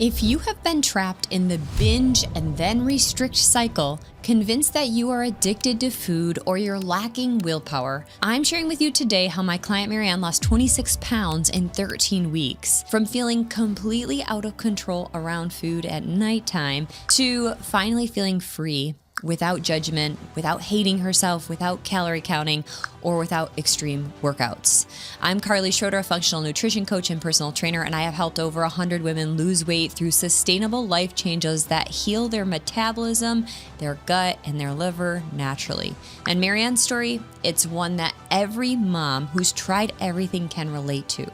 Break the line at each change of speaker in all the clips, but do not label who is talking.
If you have been trapped in the binge and then restrict cycle, convinced that you are addicted to food or you're lacking willpower, I'm sharing with you today how my client Maryanne lost 26 pounds in 13 weeks, from feeling completely out of control around food at nighttime to finally feeling free, without judgment, without hating herself, without calorie counting, or without extreme workouts. I'm Carly Schroeder, a functional nutrition coach and personal trainer, and I have helped over 100 women lose weight through sustainable life changes that heal their metabolism, their gut, and their liver naturally. And Maryanne's story, it's one that every mom who's tried everything can relate to,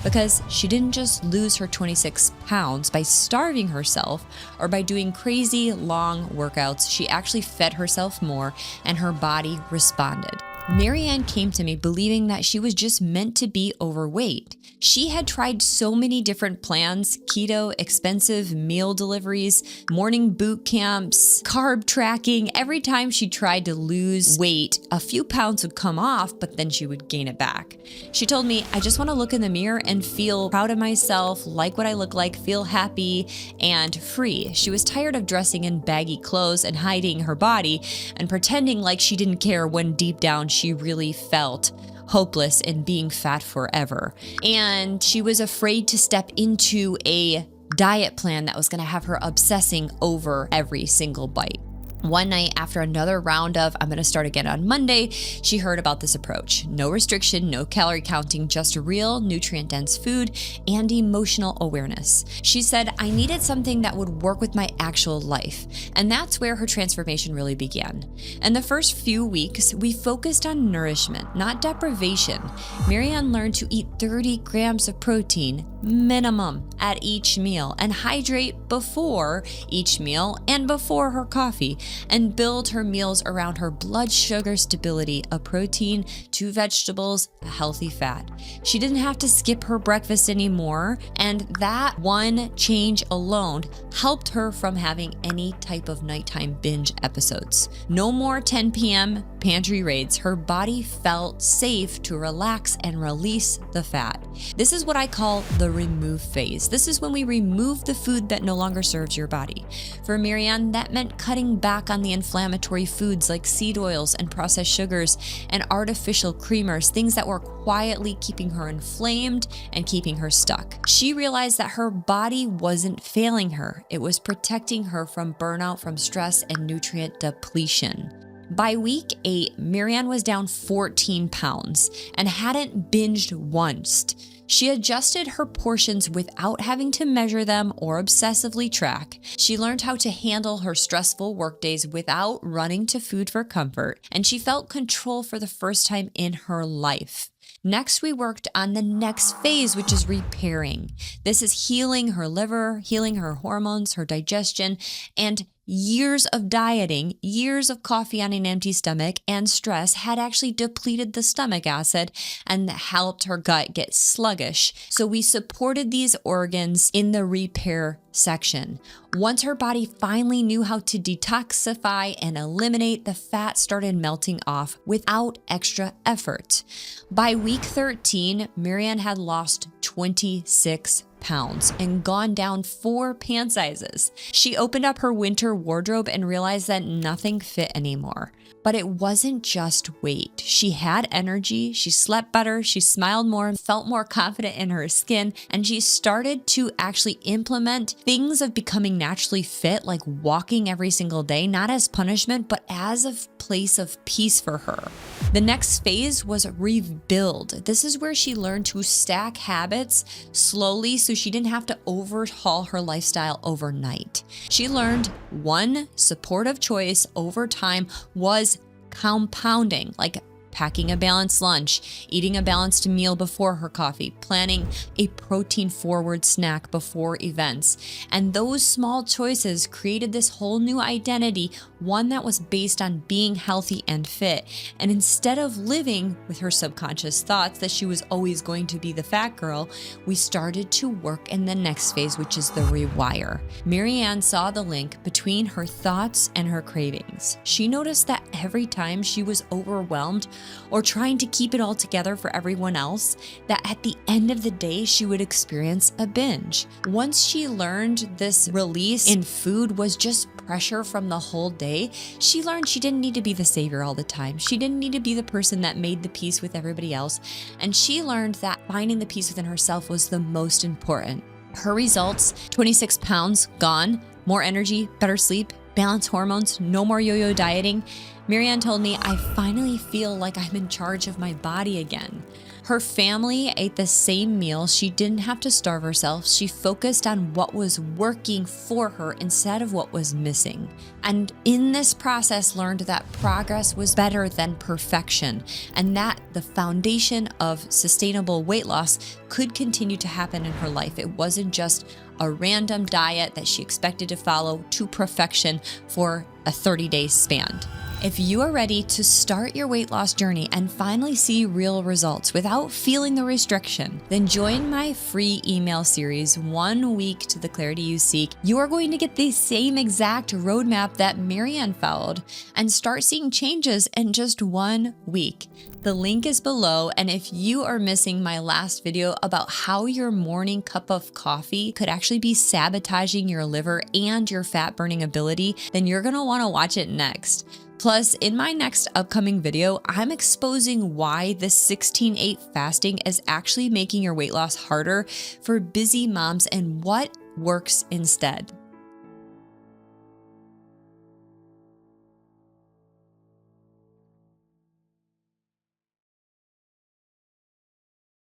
because she didn't just lose her 26 pounds by starving herself or by doing crazy long workouts. She actually fed herself more, and her body responded. Maryanne came to me believing that she was just meant to be overweight. She had tried so many different plans: keto, expensive meal deliveries, morning boot camps, carb tracking. Every time she tried to lose weight, a few pounds would come off, but then she would gain it back. She told me, I just want to look in the mirror and feel proud of myself, like what I look like, feel happy and free. She was tired of dressing in baggy clothes and hiding her body and pretending like she didn't care, when deep down she really felt hopeless in being fat forever. And she was afraid to step into a diet plan that was going to have her obsessing over every single bite. One night, after another round of I'm going to start again on Monday, she heard about this approach. No restriction, no calorie counting, just real nutrient-dense food and emotional awareness. She said, I needed something that would work with my actual life. And that's where her transformation really began. In the first few weeks, we focused on nourishment, not deprivation. Maryanne learned to eat 30 grams of protein minimum at each meal, and hydrate before each meal and before her coffee, and build her meals around her blood sugar stability: a protein, 2 vegetables, a healthy fat. She didn't have to skip her breakfast anymore, and that one change alone helped her from having any type of nighttime binge episodes. No more 10 p.m. pantry raids. Her body felt safe to relax and release the fat. This is what I call the remove phase. This is when we remove the food that no longer serves your body. For Maryanne, that meant cutting back on the inflammatory foods like seed oils and processed sugars and artificial creamers, things that were quietly keeping her inflamed and keeping her stuck. She realized that her body wasn't failing her. It was protecting her from burnout, from stress, and nutrient depletion. By week 8, Maryanne was down 14 pounds and hadn't binged once. She adjusted her portions without having to measure them or obsessively track. She learned how to handle her stressful workdays without running to food for comfort, and she felt control for the first time in her life. Next, we worked on the next phase, which is repairing. This is healing her liver, healing her hormones, her digestion, and years of dieting, years of coffee on an empty stomach, and stress had actually depleted the stomach acid and helped her gut get sluggish. So we supported these organs in the repair section. Once her body finally knew how to detoxify and eliminate, the fat started melting off without extra effort. By week 13, Maryanne had lost 26 pounds and gone down 4 pant sizes. She opened up her winter wardrobe and realized that nothing fit anymore. But it wasn't just weight. She had energy, she slept better, she smiled more, felt more confident in her skin, and she started to actually implement things of becoming naturally fit, like walking every single day, not as punishment, but as a place of peace for her. The next phase was rebuild. This is where she learned to stack habits slowly so she didn't have to overhaul her lifestyle overnight. She learned one supportive choice over time was compounding, like packing a balanced lunch, eating a balanced meal before her coffee, planning a protein-forward snack before events. And those small choices created this whole new identity, one that was based on being healthy and fit. And instead of living with her subconscious thoughts that she was always going to be the fat girl, we started to work in the next phase, which is the rewire. Maryanne saw the link between her thoughts and her cravings. She noticed that every time she was overwhelmed or trying to keep it all together for everyone else, that at the end of the day, she would experience a binge. Once she learned this release in food was just pressure from the whole day, she learned she didn't need to be the savior all the time. She didn't need to be the person that made the peace with everybody else. And she learned that finding the peace within herself was the most important. Her results, 26 pounds gone, more energy, better sleep, balanced hormones, no more yo-yo dieting. Maryanne told me, I finally feel like I'm in charge of my body again. Her family ate the same meal. She didn't have to starve herself. She focused on what was working for her instead of what was missing. And in this process, learned that progress was better than perfection, and that the foundation of sustainable weight loss could continue to happen in her life. It wasn't just a random diet that she expected to follow to perfection for a 30-day span. If you are ready to start your weight loss journey and finally see real results without feeling the restriction, then join my free email series, 1 Week to the Clarity You Seek. You are going to get the same exact roadmap that Maryanne followed and start seeing changes in just 1 week. The link is below, and if you are missing my last video about how your morning cup of coffee could actually be sabotaging your liver and your fat burning ability, then you're gonna wanna watch it next. Plus, in my next upcoming video, I'm exposing why the 16/8 fasting is actually making your weight loss harder for busy moms and what works instead.